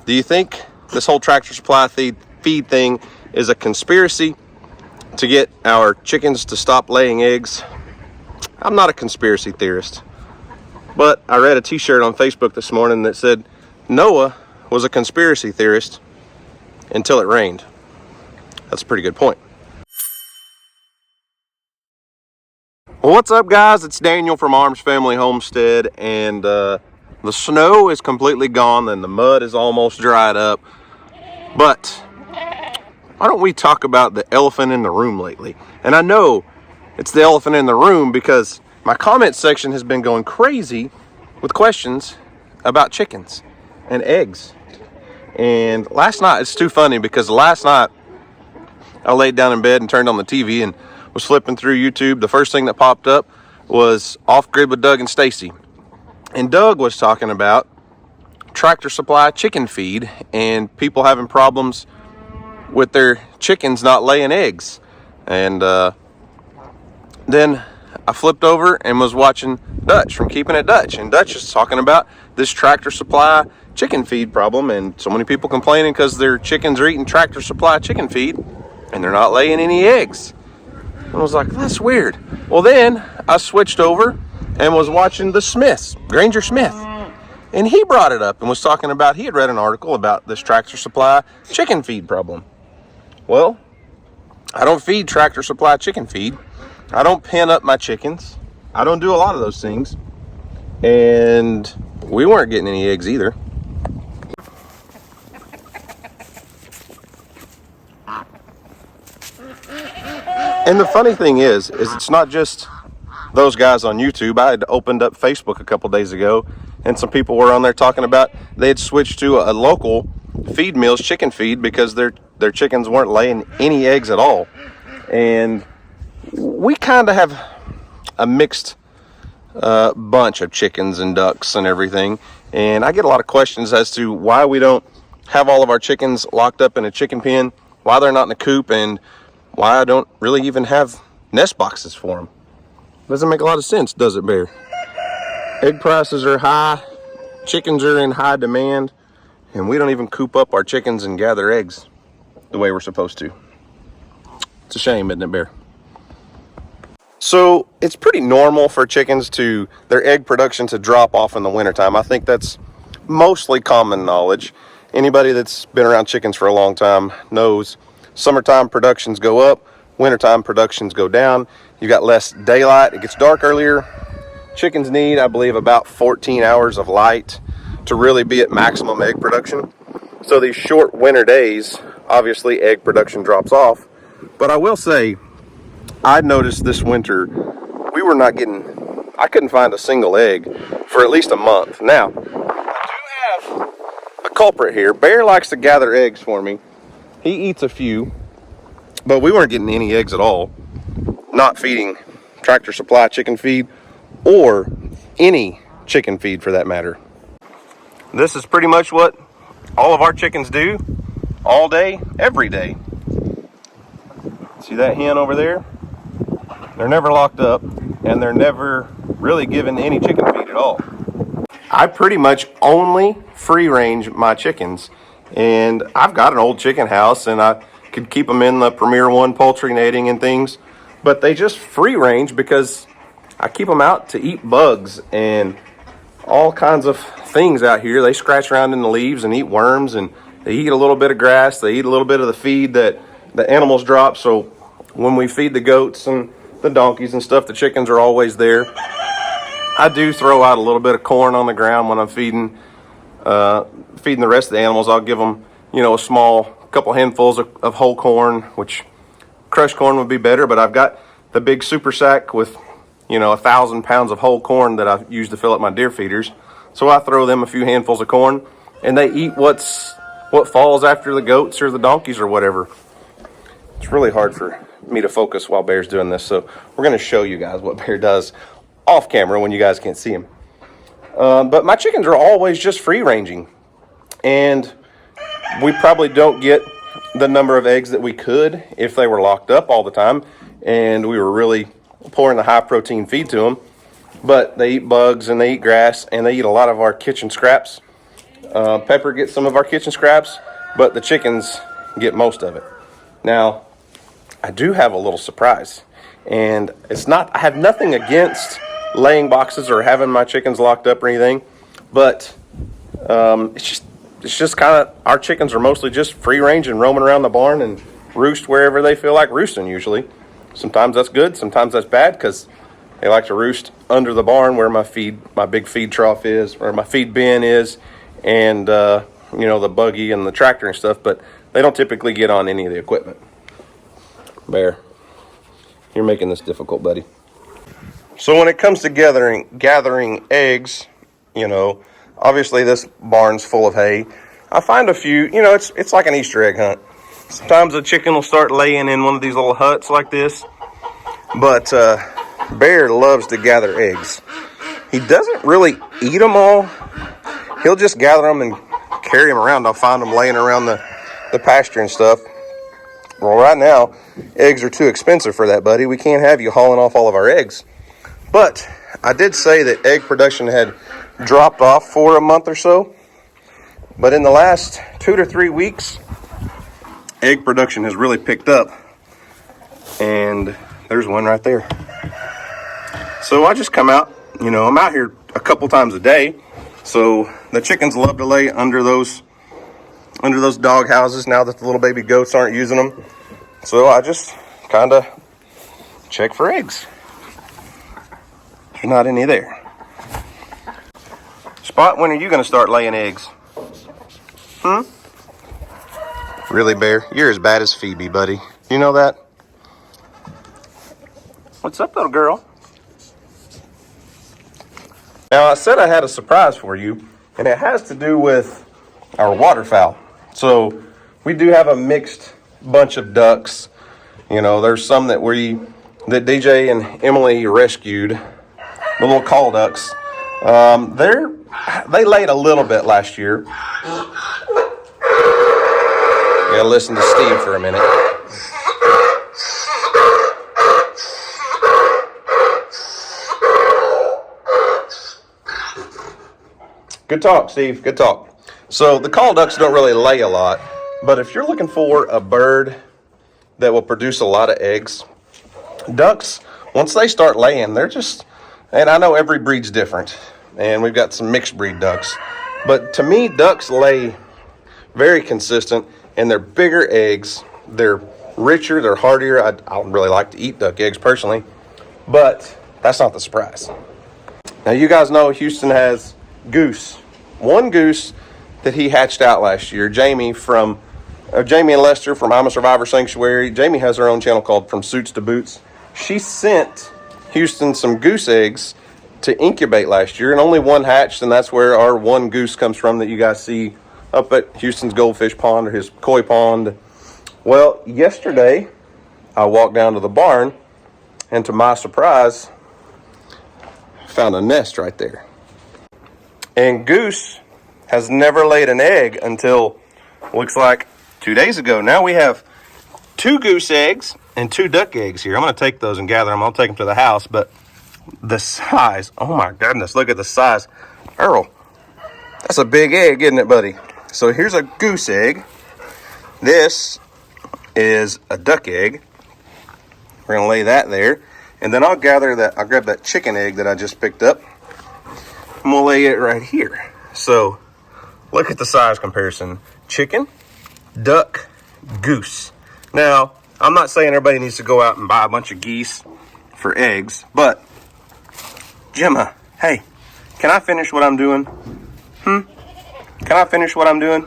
Do you think this whole Tractor Supply feed thing is a conspiracy to get our chickens to stop laying eggs? I'm not a conspiracy theorist, but I read a t-shirt on Facebook this morning that said Noah was a conspiracy theorist until it rained. That's a pretty good point. Well, what's up, guys? It's Daniel from Arms Family Homestead, and the snow is completely gone and the mud is almost dried up. But why don't we talk about the elephant in the room lately? And I know it's the elephant in the room because my comment section has been going crazy with questions about chickens and eggs. And last night, it's too funny because last night I laid down in bed and turned on the TV and was flipping through YouTube. The first thing that popped up was Off Grid with Doug and Stacy. And Doug was talking about Tractor Supply chicken feed and people having problems with their chickens not laying eggs. And then I flipped over and was watching Dutch from Keeping It Dutch. And Dutch is talking about this Tractor Supply chicken feed problem and so many people complaining because their chickens are eating Tractor Supply chicken feed and they're not laying any eggs. And I was like, that's weird. Well, then I switched over and was watching the Smiths, Granger Smith. And he brought it up and was talking about, he had read an article about this Tractor Supply chicken feed problem. Well, I don't feed Tractor Supply chicken feed. I don't pen up my chickens. I don't do a lot of those things. And we weren't getting any eggs either. And the funny thing is it's not just those guys on YouTube. I had opened up Facebook a couple days ago, and some people were on there talking about they had switched to a local feed mills chicken feed because their chickens weren't laying any eggs at all. And we kind of have a mixed bunch of chickens and ducks and everything. And I get a lot of questions as to why we don't have all of our chickens locked up in a chicken pen, why they're not in a coop, and why I don't really even have nest boxes for them. Doesn't make a lot of sense, does it, Bear? Egg prices are high, chickens are in high demand, and we don't even coop up our chickens and gather eggs the way we're supposed to. It's a shame, isn't it, Bear? So it's pretty normal for chickens their egg production to drop off in the wintertime. I think that's mostly common knowledge. Anybody that's been around chickens for a long time knows summertime productions go up, wintertime productions go down. You've got less daylight, it gets dark earlier. Chickens need, I believe, about 14 hours of light to really be at maximum egg production. So these short winter days, obviously egg production drops off. But I will say, I noticed this winter, I couldn't find a single egg for at least a month. Now, I do have a culprit here. Bear likes to gather eggs for me. He eats a few, but we weren't getting any eggs at all. Not feeding Tractor Supply chicken feed or any chicken feed for that matter. This is pretty much what all of our chickens do all day, every day. See that hen over there? They're never locked up and they're never really given any chicken feed at all. I pretty much only free range my chickens. And I've got an old chicken house and I could keep them in the Premier One poultry netting and things, but they just free range because I keep them out to eat bugs and all kinds of things out here. They scratch around in the leaves and eat worms, and they eat a little bit of grass. They eat a little bit of the feed that the animals drop. So when we feed the goats and the donkeys and stuff, the chickens are always there. I do throw out a little bit of corn on the ground when I'm feeding the rest of the animals. I'll give them, a small couple handfuls of whole corn, which crushed corn would be better, but I've got the big super sack with 1,000 pounds of whole corn that I use to fill up my deer feeders. So I throw them a few handfuls of corn and they eat what falls after the goats or the donkeys or whatever. It's really hard for me to focus while Bear's doing this, so we're going to show you guys what Bear does off camera when you guys can't see him. But my chickens are always just free ranging, and we probably don't get the number of eggs that we could if they were locked up all the time and we were really pouring the high protein feed to them. But they eat bugs and they eat grass and they eat a lot of our kitchen scraps. Pepper gets some of our kitchen scraps, but the chickens get most of it. Now, I do have a little surprise, and I have nothing against laying boxes or having my chickens locked up or anything, but it's just kind of, our chickens are mostly just free range and roaming around the barn and roost wherever they feel like roosting usually. Sometimes that's good, sometimes that's bad, because they like to roost under the barn where my big feed trough is, or my feed bin is, and the buggy and the tractor and stuff, but they don't typically get on any of the equipment. Bear, you're making this difficult, buddy. So when it comes to gathering eggs, obviously this barn's full of hay. I find a few, it's like an Easter egg hunt. Sometimes a chicken will start laying in one of these little huts like this, but Bear loves to gather eggs. He doesn't really eat them all. He'll just gather them and carry them around. I'll find them laying around the pasture and stuff. Well, right now, eggs are too expensive for that, buddy. We can't have you hauling off all of our eggs. But I did say that egg production had dropped off for a month or so. But in the last 2 to 3 weeks, egg production has really picked up. And there's one right there. So I just come out, I'm out here a couple times a day. So the chickens love to lay under those dog houses now that the little baby goats aren't using them. So I just kind of check for eggs. There's not any there. Spot, when are you going to start laying eggs? Really, Bear? You're as bad as Phoebe, buddy. You know that? What's up, little girl? Now, I said I had a surprise for you, and it has to do with our waterfowl. So we do have a mixed bunch of ducks. There's some that DJ and Emily rescued, the little call ducks. They laid a little bit last year. You gotta listen to Steve for a minute. Good talk, Steve. Good talk. So the call ducks don't really lay a lot, but if you're looking for a bird that will produce a lot of eggs, ducks, once they start laying, and I know every breed's different, and we've got some mixed breed ducks, but to me, ducks lay very consistent, and they're bigger eggs. They're richer, they're heartier. I don't really like to eat duck eggs personally, but that's not the surprise. Now, you guys know Houston has one goose that he hatched out last year. Jamie and Lester from I'm a Survivor Sanctuary. Jamie has her own channel called From Suits to Boots. She sent Houston some goose eggs to incubate last year, and only one hatched, and that's where our one goose comes from that you guys see up at Houston's goldfish pond or his koi pond. Well, yesterday I walked down to the barn, and to my surprise, found a nest right there. And Goose has never laid an egg until, looks like, 2 days ago. Now we have 2 goose eggs and 2 duck eggs here. I'm going to take those and gather them. I'll take them to the house. But the size, oh my goodness, look at the size. Earl, that's a big egg, isn't it, buddy? So here's a goose egg. This is a duck egg. We're going to lay that there. And then I'll grab that chicken egg that I just picked up. And we'll lay it right here. So look at the size comparison. Chicken, duck, goose. Now, I'm not saying everybody needs to go out and buy a bunch of geese for eggs, but Gemma, hey, can I finish what I'm doing? Can I finish what I'm doing?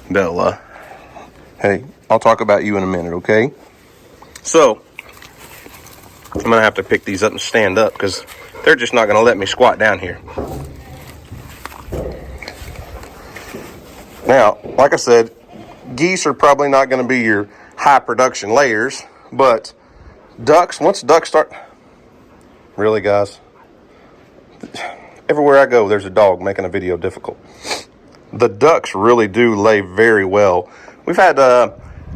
Bella, hey, I'll talk about you in a minute, okay? So, I'm going to have to pick these up and stand up because they're just not going to let me squat down here. Now, like I said, geese are probably not going to be your high production layers, but ducks, once ducks start... Really, guys? Everywhere I go, there's a dog making a video difficult. The ducks really do lay very well. We've had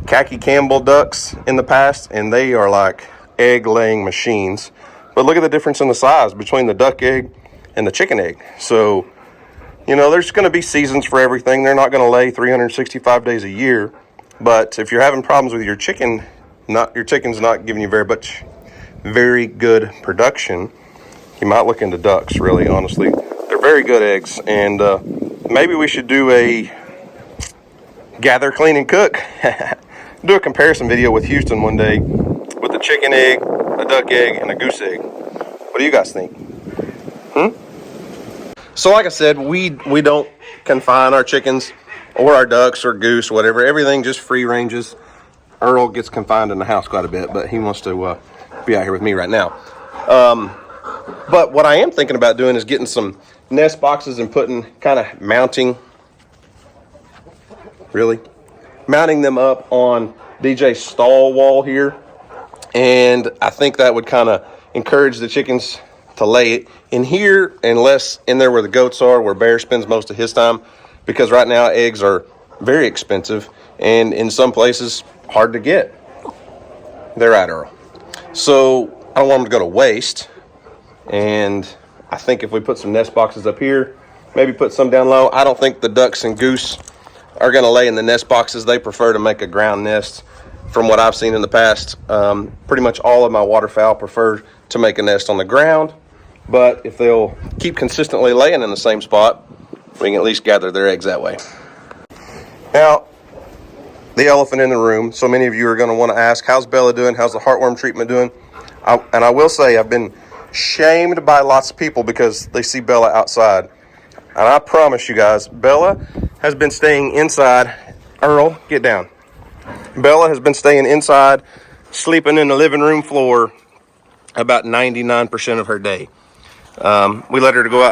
khaki Campbell ducks in the past, and they are like egg-laying machines. But look at the difference in the size between the duck egg and the chicken egg. So You know, there's going to be seasons for everything. They're not going to lay 365 days a year. But if you're having problems with your chicken, your chicken's not giving you very good production, you might look into ducks, really, honestly. They're very good eggs, and maybe we should do a gather, clean, and cook. Do a comparison video with Houston one day with a chicken egg, a duck egg, and a goose egg. What do you guys think? So like I said, we don't confine our chickens or our ducks or goose, whatever. Everything just free ranges. Earl gets confined in the house quite a bit, but he wants to be out here with me right now. But what I am thinking about doing is getting some nest boxes and mounting them up on DJ's stall wall here. And I think that would kind of encourage the chickens to lay it in here and less in there where the goats are, where Bear spends most of his time, because right now eggs are very expensive and in some places hard to get. They're right, Earl. So I don't want them to go to waste, and I think if we put some nest boxes up here, maybe put some down low. I don't think the ducks and goose are going to lay in the nest boxes. They prefer to make a ground nest. From what I've seen in the past, pretty much all of my waterfowl prefer to make a nest on the ground. But if they'll keep consistently laying in the same spot, we can at least gather their eggs that way. Now, the elephant in the room. So many of you are going to want to ask, how's Bella doing? How's the heartworm treatment doing? And I will say, I've been shamed by lots of people because they see Bella outside. And I promise you guys, Bella has been staying inside. Earl, get down. Bella has been staying inside, sleeping in the living room floor about 99% of her day. We let her to go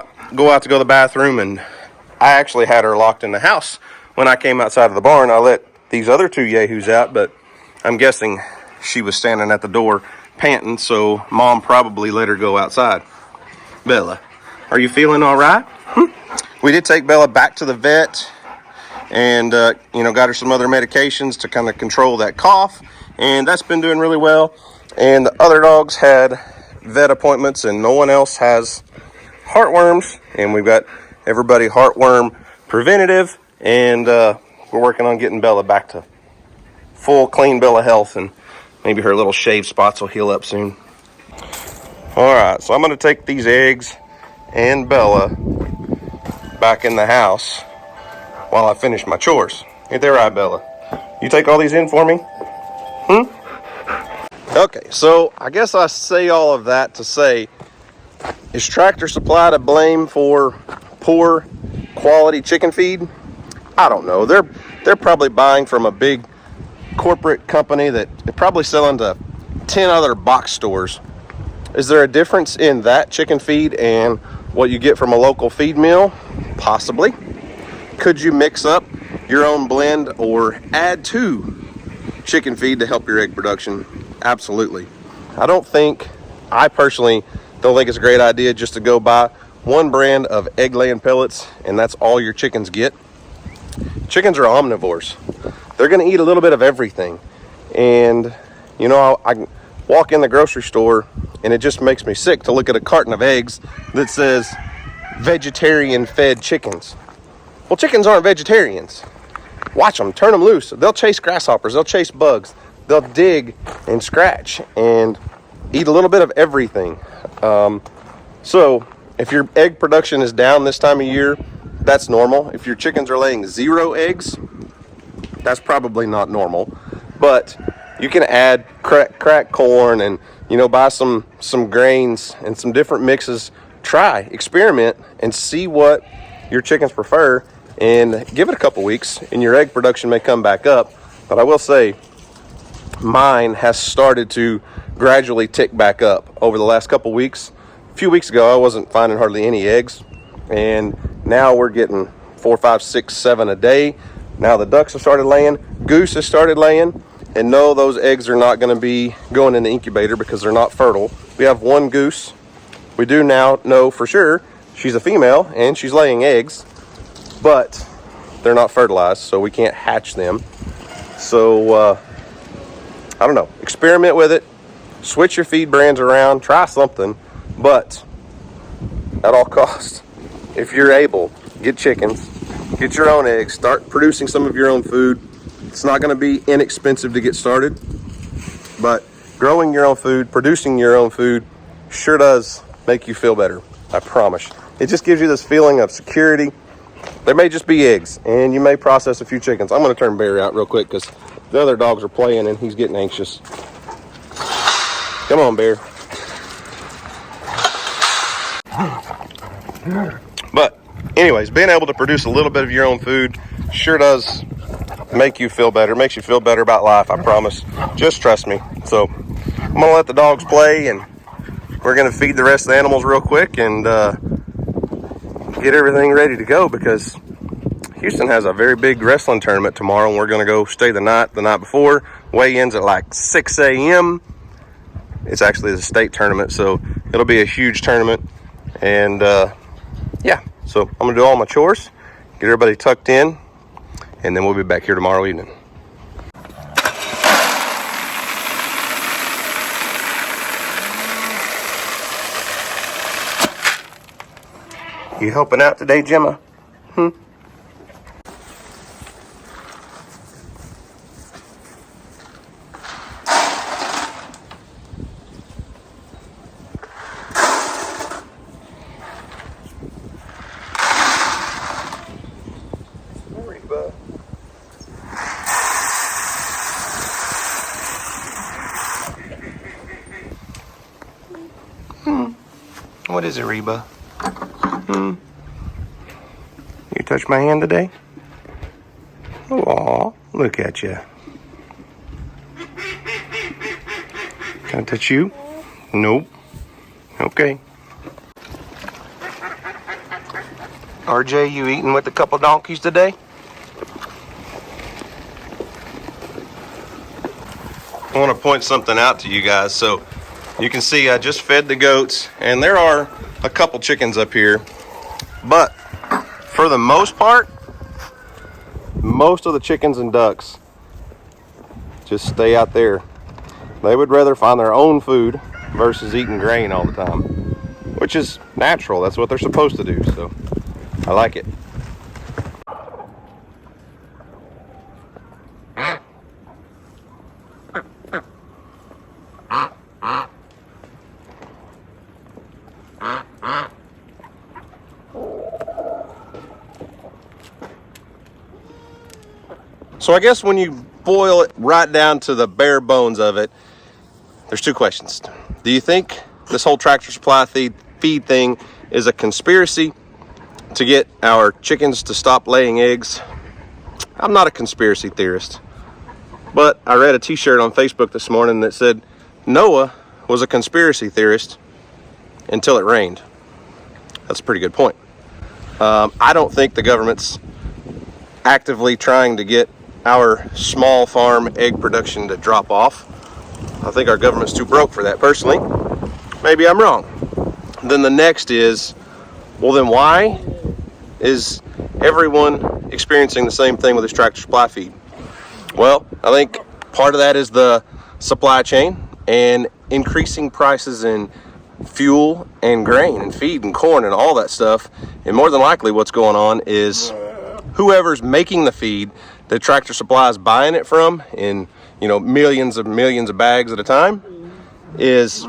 out to go to the bathroom, and I actually had her locked in the house when I came outside of the barn. I let these other two yahoos out, but I'm guessing she was standing at the door panting, so Mom probably let her go outside. Bella, are you feeling all right? We did take Bella back to the vet and got her some other medications to kind of control that cough, and that's been doing really well. And the other dogs had vet appointments, and no one else has heartworms, and we've got everybody heartworm preventative, and we're working on getting Bella back to full clean Bella health, and maybe her little shaved spots will heal up soon. All right, so I'm going to take these eggs and Bella back in the house while I finish my chores. Ain't that right, Bella? You take all these in for me? Okay, so I guess I say all of that to say, is Tractor Supply to blame for poor quality chicken feed? I don't know. They're probably buying from a big corporate company that they're probably selling to 10 other box stores. Is there a difference in that chicken feed and what you get from a local feed mill? Possibly. Could you mix up your own blend or add to chicken feed to help your egg production? Absolutely. I personally don't think it's a great idea just to go buy one brand of egg laying pellets and that's all your chickens get. Chickens are omnivores. They're going to eat a little bit of everything. And, I walk in the grocery store and it just makes me sick to look at a carton of eggs that says vegetarian fed chickens. Well, chickens aren't vegetarians. Watch them, turn them loose. They'll chase grasshoppers, they'll chase bugs, they'll dig and scratch and eat a little bit of everything. So if your egg production is down this time of year, that's normal. If your chickens are laying 0 eggs, that's probably not normal. But you can add cracked corn and buy some grains and some different mixes. Try, experiment, and see what your chickens prefer, and give it a couple weeks and your egg production may come back up. But I will say mine has started to gradually tick back up over the last couple weeks. A few weeks ago I wasn't finding hardly any eggs, and now we're getting 4, 5, 6, 7 a day. Now the ducks have started laying, goose has started laying, and no, those eggs are not going to be going in the incubator because they're not fertile. We have one goose. We do now know for sure she's a female and she's laying eggs, but they're not fertilized, so we can't hatch them. So I don't know, experiment with it, switch your feed brands around, try something, but at all costs, if you're able, get chickens, get your own eggs, start producing some of your own food. It's not going to be inexpensive to get started, but growing your own food, producing your own food sure does make you feel better. I promise. It just gives you this feeling of security. There may just be eggs, and you may process a few chickens. I'm going to turn Barry out real quick because the other dogs are playing and he's getting anxious. Come on, Bear. But anyways, being able to produce a little bit of your own food sure does make you feel better. Makes you feel better about life, I promise. Just trust me. So I'm going to let the dogs play, and we're going to feed the rest of the animals real quick and get everything ready to go, because Houston has a very big wrestling tournament tomorrow, and we're going to go stay the night before. Weigh-ins at like 6 a.m. It's actually the state tournament, so it'll be a huge tournament. And yeah, so I'm going to do all my chores, get everybody tucked in, and then we'll be back here tomorrow evening. You helping out today, Gemma? Reba. What is it, Reba? You touched my hand today? Aw, look at you. Can I touch you? Nope. Okay. RJ, you eating with a couple donkeys today? I want to point something out to you guys. So you can see I just fed the goats, and there are a couple chickens up here, but for the most part, most of the chickens and ducks just stay out there. They would rather find their own food versus eating grain all the time, which is natural. That's what they're supposed to do, so I like it. So I guess when you boil it right down to the bare bones of it, there's two questions. Do you think this whole Tractor Supply feed thing is a conspiracy to get our chickens to stop laying eggs? I'm not a conspiracy theorist, but I read a t-shirt on Facebook this morning that said Noah was a conspiracy theorist until it rained. That's a pretty good point. I don't think the government's actively trying to get our small farm egg production to drop off. I think our government's too broke for that, personally. Maybe I'm wrong. Then the next is, well, then why is everyone experiencing the same thing with this Tractor Supply feed? Well, I think part of that is the supply chain and increasing prices in fuel and grain and feed and corn and all that stuff. And more than likely what's going on is whoever's making the feed that Tractor Supply is buying it from in, millions of bags at a time, is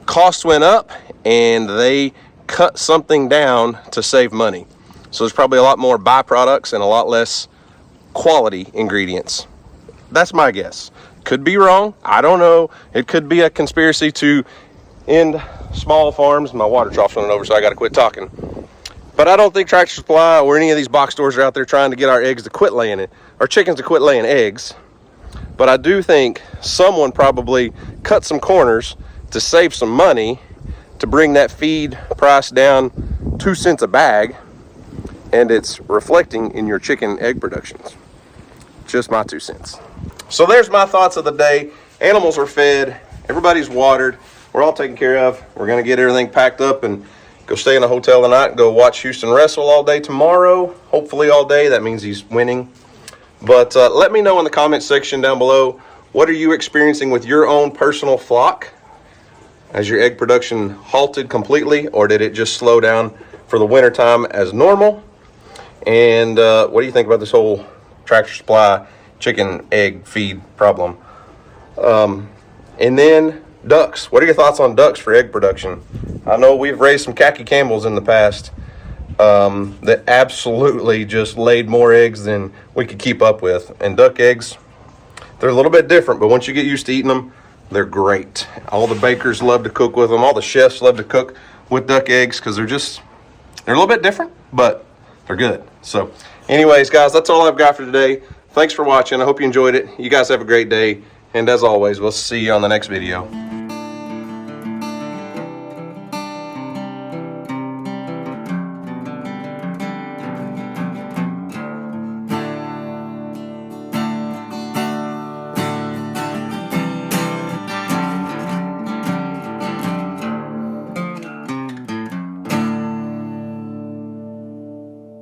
costs went up and they cut something down to save money. So there's probably a lot more byproducts and a lot less quality ingredients. That's my guess. Could be wrong. I don't know. It could be a conspiracy to end small farms. My water trough's running over, so I got to quit talking. But I don't think Tractor Supply or any of these box stores are out there trying to get our eggs to quit laying it, our chickens to quit laying eggs. But I do think someone probably cut some corners to save some money to bring that feed price down 2 cents a bag, and it's reflecting in your chicken egg productions. Just my 2 cents. So there's my thoughts of the day. Animals are fed, everybody's watered, we're all taken care of. We're going to get everything packed up and go stay in a hotel tonight and go watch Houston wrestle all day tomorrow. Hopefully all day. That means he's winning. But let me know in the comments section down below, what are you experiencing with your own personal flock? Has your egg production halted completely, or did it just slow down for the winter time as normal? And what do you think about this whole Tractor Supply chicken egg feed problem? And then ducks. What are your thoughts on ducks for egg production? I know we've raised some khaki Campbells in the past that absolutely just laid more eggs than we could keep up with. And duck eggs, they're a little bit different, but once you get used to eating them, they're great. All the bakers love to cook with them. All the chefs love to cook with duck eggs because they're a little bit different, but they're good. So anyways, guys, that's all I've got for today. Thanks for watching. I hope you enjoyed it. You guys have a great day. And as always, we'll see you on the next video.